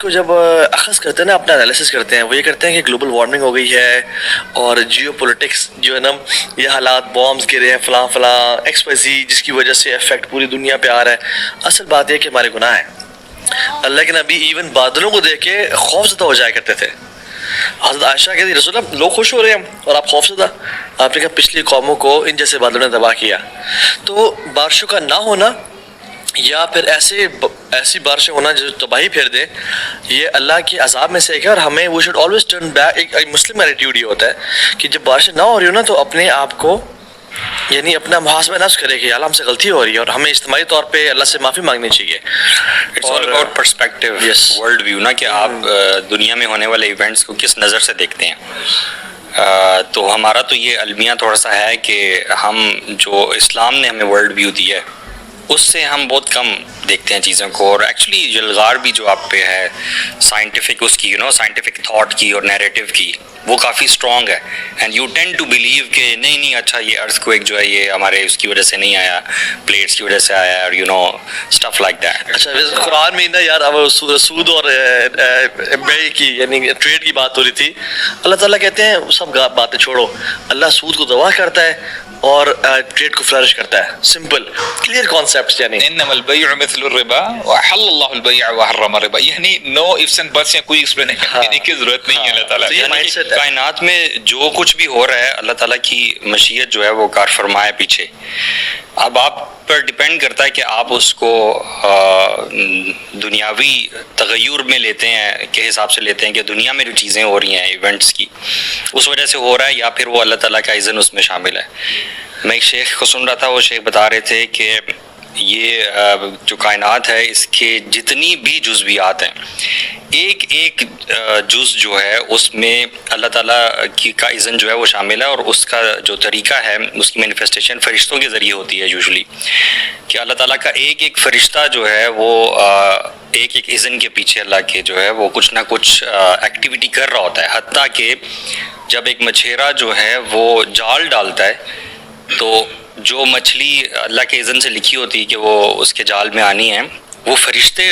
کو جب اخذ کرتے ہیں نا، اپنا انالیسس کرتے ہیں، وہ یہ کرتے ہیں کہ گلوبل وارمنگ ہو گئی ہے اور جیو پولیٹکس جو ہے نا، یہ حالات، بامز گرے ہیں فلاں فلاں ایکس وائی زی، جس کی وجہ سے افیکٹ پوری دنیا پہ آ رہا ہے. اصل بات یہ کہ ہمارے گناہ ہیں. اللہ کے نبی ایون بادلوں کو دیکھ کے خوف زدہ ہو جایا کرتے تھے. حضرت عائشہ کہتی رسول اللہ لوگ خوش ہو رہے ہیں اور آپ خوف زدہ. آپ نے کہا پچھلی قوموں کو ان جیسے بادلوں نے تباہ کیا. تو بارشوں کا نہ ہونا یا پھر ایسی بارشیں ہونا جو تباہی پھیر دے، یہ اللہ کے عذاب میں سے ایک ہے. اور ہمیں we should always turn back. ایک مسلم ایٹیٹیوڈ یہ ہوتا ہے کہ جب بارشیں نہ ہو رہی ہو نا، تو اپنے آپ کو یعنی اپنا محاسبہ نفس کرے کہ اللہ ہم سے غلطی ہو رہی ہے اور ہمیں اجتماعی طور پہ اللہ سے معافی مانگنی چاہیے. It's all about perspective, world view نا، کہ آپ دنیا میں ہونے والے ایونٹس کو کس نظر سے دیکھتے ہیں. تو ہمارا تو یہ المیہ تھوڑا سا ہے کہ ہم جو اسلام نے ہمیں ورلڈ ویو دی ہے اس سے ہم بہت کم دیکھتے ہیں چیزوں کو. اور ایکچولی یلغار بھی جو آپ پہ ہے سائنٹیفک، اس کی سائنٹیفک تھاٹ کی اور نیریٹو کی، وہ کافی اسٹرانگ ہے. And you tend to believe کہ نہیں اچھا یہ ارتھ کویک جو ہے یہ ہمارے اس کی وجہ سے نہیں آیا، پلیٹس کی وجہ سے آیا، اور اسٹف لائک دیٹ. اچھا قرآن میں نا یار اب سود اور بے کی یعنی ٹریڈ کی بات ہو رہی تھی. اللہ تعالیٰ کہتے ہیں سب باتیں چھوڑو، اللہ سود کو تباہ کرتا ہے اور ٹریڈ کو فلرش کرتا ہے. Simple clear concepts. یعنی انما البیع مثل الربا وحل اللہ البیع وحرم الربا، یعنی نو ifs and buts یا کوئی ایکسپلینیشن دینے کی ضرورت نہیں ہے. اللہ تعالیٰ کائنات میں جو کچھ بھی ہو رہا ہے اللہ تعالیٰ کی مشیت جو ہے وہ کار فرمائے پیچھے. اب آپ پر ڈیپینڈ کرتا ہے کہ آپ اس کو دنیاوی تغیر میں لیتے ہیں کے حساب سے لیتے ہیں کہ دنیا میں جو چیزیں ہو رہی ہیں ایونٹس کی اس وجہ سے ہو رہا ہے، یا پھر وہ اللہ تعالیٰ کا اذن اس میں شامل ہے. میں ایک شیخ کو سن رہا تھا، وہ شیخ بتا رہے تھے کہ یہ جو کائنات ہے اس کے جتنی بھی جزویات ہیں، ایک ایک جز جو ہے اس میں اللہ تعالیٰ کی کا اذن جو ہے وہ شامل ہے. اور اس کا جو طریقہ ہے اس کی مینیفیسٹیشن فرشتوں کے ذریعے ہوتی ہے یوزلی، کہ اللہ تعالیٰ کا ایک ایک فرشتہ جو ہے وہ ایک ایک اذن کے پیچھے اللہ کے جو ہے وہ کچھ نہ کچھ ایکٹیویٹی کر رہا ہوتا ہے. حتیٰ کہ جب ایک مچھیرا جو ہے وہ جال ڈالتا ہے تو جو مچھلی اللہ کے اذن سے لکھی ہوتی ہے کہ وہ اس کے جال میں آنی ہے، وہ فرشتے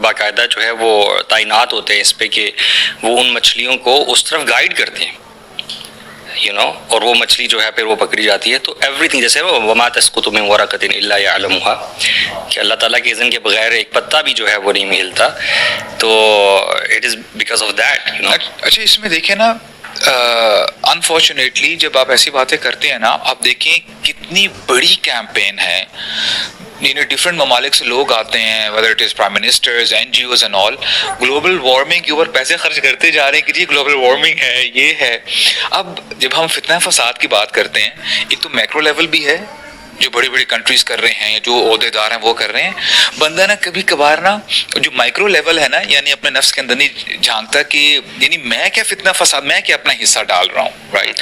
باقاعدہ جو ہے وہ تعینات ہوتے ہیں اس پہ کہ وہ ان مچھلیوں کو اس طرف گائیڈ کرتے ہیں اور وہ مچھلی جو ہے پھر وہ پکڑی جاتی ہے. تو ایوری تھنگ، جیسے وما تسقط من ورقۃ الا یعلمها، کہ اللہ تعالیٰ کے اذن کے بغیر ایک پتا بھی جو ہے وہ نہیں ہلتا. تو it is because of that. اچھا اس میں دیکھیں نا، انفارچونیٹلی جب آپ ایسی باتیں کرتے ہیں نا، آپ دیکھیں کتنی بڑی کیمپین ہے. ڈفرینٹ ممالک سے لوگ آتے ہیں، whether it is prime ministers, NGOs and all، global warming کے اوپر پیسے خرچ کرتے جا رہے ہیں کہ جی گلوبل وارمنگ ہے، یہ ہے. اب جب ہم فتنہ فساد کی بات کرتے ہیں، ایک تو میکرو لیول بھی ہے جو بڑی بڑی کنٹریز کر رہے ہیں، جو عہدے دار ہیں وہ کر رہے ہیں. بندہ نا کبھی کبھار نا جو مائکرو لیول ہے نا، یعنی اپنے نفس کے اندر نہیں جھانکتا کہ یعنی میں کیا فتنہ فساد، میں کیا اپنا حصہ ڈال رہا ہوں. رائٹ،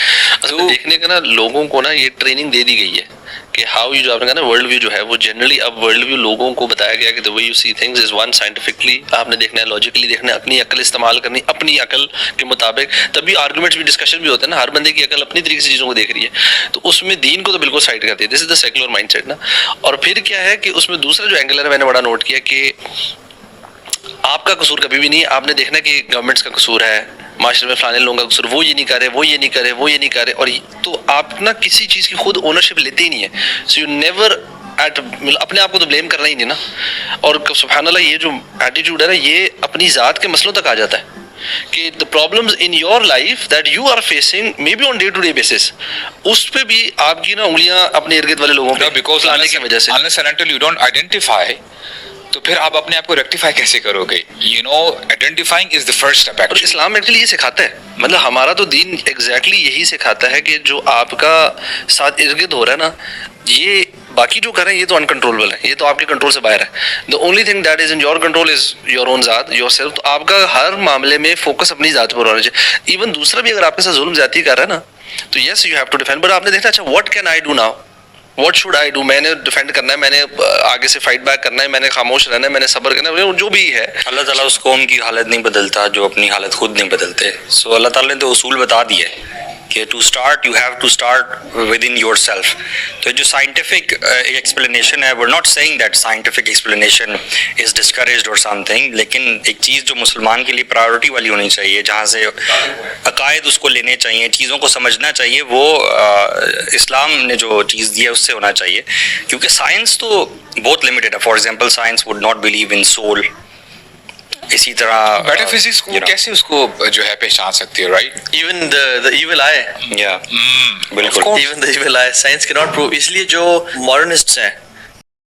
تو دیکھنے کا نا لوگوں کو نا یہ ٹریننگ دے دی گئی ہے کہ ہاؤ یو، جو آپ نے کہا نا ورلڈ ویو جو ہے وہ جنرلی اب ورلڈ ویو لوگوں کو بتایا گیا کہ the way you see things is one scientifically آپ نے دیکھنا ہے، لاجیکلی دیکھنا ہے، اپنی عقل استعمال کرنی، اپنی عقل کے مطابق. تبھی آرگومنٹس بھی ڈسکشن بھی ہوتے ہیں نا، ہر بندے کی عقل اپنی طریقے سے چیزوں کو دیکھ رہی ہے. تو اس میں دین کو تو بالکل سائڈ کرتی ہے. دس از دا سیکولر مائنڈ سیٹ نا. اور پھر کیا ہے کہ اس میں دوسرا جو اینگل ہے میں نے بڑا نوٹ کیا کہ آپ کا قصور کبھی بھی نہیں ہے. آپ نے دیکھنا کہ گورنمنٹس کا قصور ہے، معاشرے میں فلانے لوگوں کا قصور، وہ یہ نہیں کر رہے، وہ یہ نہیں کر رہے، وہ یہ نہیں کر رہے. اور تو آپ نا کسی چیز کی خود اونرشپ لیتے ہی نہیں ہے. سو یو نیور اپنے آپ کو تو بلیم کرنا ہی نہیں نا. اور سبحان اللہ یہ جو ایٹیٹیوڈ ہے نا، یہ اپنی ذات کے مسئلوں تک آ جاتا ہے کہ the problems in your life that you are facing maybe on day to day basis، اس پہ بھی آپ کی نا انگلیاں اپنے ارد گرد والے لوگوں پہ لانے کی وجہ سے. unless and until you don't identify، تو پھر آپ اپنے آپ کو ریکٹیفائی کیسے کرو گے؟ Identifying is the first step. اور اسلام ایکچولی یہ سکھاتا ہے، مطلب ہمارا تو دین ایگزیکٹلی یہی سکھاتا ہے کہ جو آپ کا ساتھ ارد گرد ہو رہا ہے نا، یہ باقی جو کریں یہ تو انکنٹرولبل ہے، یہ تو آپ کے کنٹرول سے باہر ہے. the only thing that is in your control is your own ذات، your self. تو آپ کا ہر معاملے میں فوکس اپنی ذات پر ہونا چاہیے. ایون دوسرا بھی اگر آپ کے ساتھ ظلم زیادتی کر رہا ہے نا، تو yes you have to defend. But آپ نے دیکھنا اچھا what can I do now، what should I do، میں نے ڈیفینڈ کرنا ہے، میں نے آگے سے فائٹ بیک کرنا ہے، میں نے خاموش رہنا ہے، میں نے صبر کرنا ہے، جو بھی ہے. اللہ تعالیٰ اس قوم کی حالت نہیں بدلتا جو اپنی حالت خود نہیں بدلتے. سو اللہ تعالیٰ نے تو اصول بتا دیا ہے کہ to start you have to start with in yourself. تو جو سائنٹیفک ایکسپلینیشن ہے we're not saying that scientific explanation is discouraged or something, لیکن ایک چیز جو مسلمان کے لیے پرائیورٹی والی ہونی چاہیے, جہاں سے عقائد اس کو لینے چاہیے, چیزوں کو سمجھنا چاہیے, وہ اسلام نے جو چیز دی ہے اس سے ہونا چاہیے. کیونکہ سائنس تو بہت لمیٹیڈ ہے. For example science would not believe in soul. اسی طرح میٹا فزکس کو کیسے اس کو جو ہے پہچان سکتی ہے, right? Even the evil eye, بالکل even the evil eye science cannot prove. اس لیے جو ماڈرنسٹس ہیں